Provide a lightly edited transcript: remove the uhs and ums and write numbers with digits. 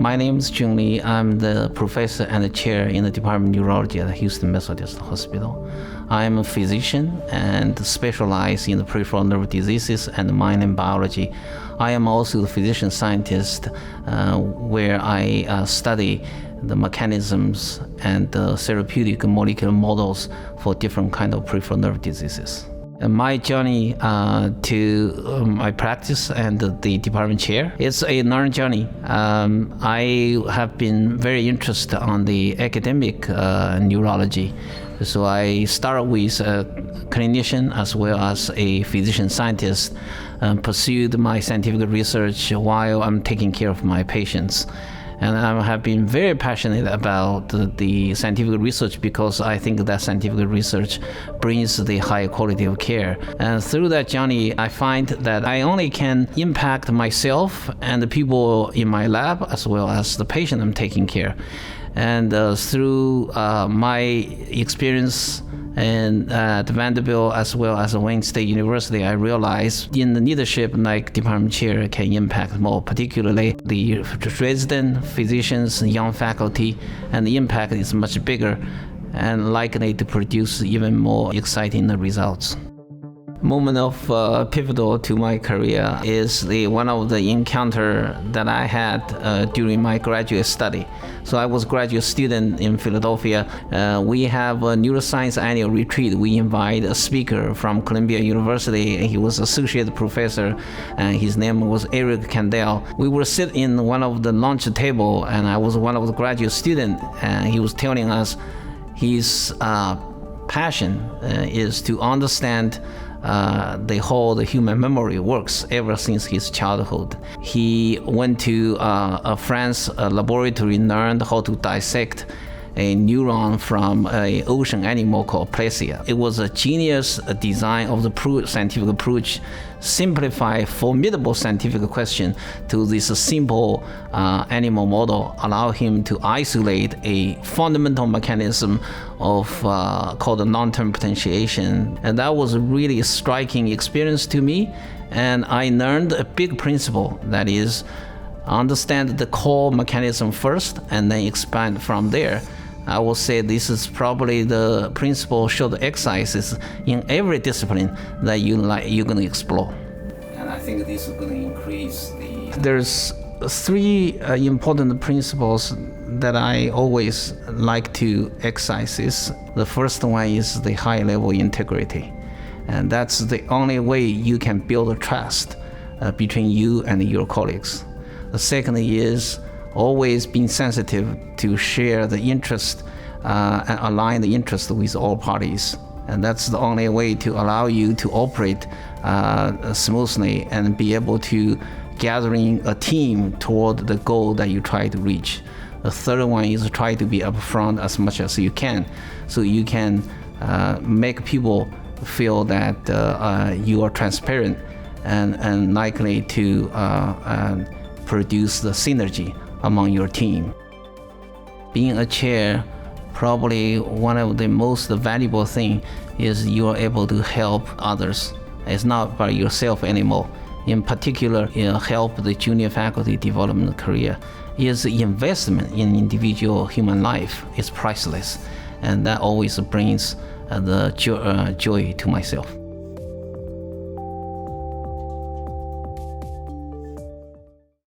My name is Jun Li. I'm the professor and the chair in the Department of Neurology at the Houston Methodist Hospital. I'm a physician and specialize in the peripheral nerve diseases and mind and biology. I am also the physician scientist where I study the mechanisms and the therapeutic molecular models for different kind of peripheral nerve diseases. My journey to my practice and the department chair, it's a long journey. I have been very interested on the academic neurology. So I started with a clinician as well as a physician scientist, pursued my scientific research while I'm taking care of my patients. And I have been very passionate about the scientific research because I think that scientific research brings the high quality of care. And through that journey, I find that I only can impact myself and the people in my lab as well as the patient I'm taking care. And through my experience at Vanderbilt as well as Wayne State University, I realized in the leadership like department chair can impact more, particularly the resident physicians, young faculty, and the impact is much bigger and likely to produce even more exciting results. Moment of pivotal to my career is one of the encounter that I had during my graduate study. So I was a graduate student in Philadelphia. We have a neuroscience annual retreat. We invite a speaker from Columbia University. He was associate professor, and his name was Eric Kandel. We were sitting in one of the lunch table, and I was one of the graduate students, and he was telling us his passion is to understand the human memory works ever since his childhood. He went to a French laboratory, learned how to dissect a neuron from an ocean animal called Plesia. It was a genius design of the scientific approach, simplify formidable scientific question to this simple animal model, allow him to isolate a fundamental mechanism of called long-term potentiation. And that was a really striking experience to me. And I learned a big principle, that is, understand the core mechanism first and then expand from there. I will say this is probably the principle short exercises in every discipline that you're going to explore. And I think this is going to increase There's three important principles that I always like to exercise. The first one is the high level integrity. And that's the only way you can build a trust between you and your colleagues. The second is always being sensitive to share the interest and align the interest with all parties. And that's the only way to allow you to operate smoothly and be able to gathering a team toward the goal that you try to reach. The third one is try to be upfront as much as you can, so you can make people feel that you are transparent and likely to produce the synergy among your team. Being a chair, probably one of the most valuable thing is you are able to help others. It's not by yourself anymore. In particular, help the junior faculty development career. Is the investment in individual human life is priceless, and that always brings the joy to myself.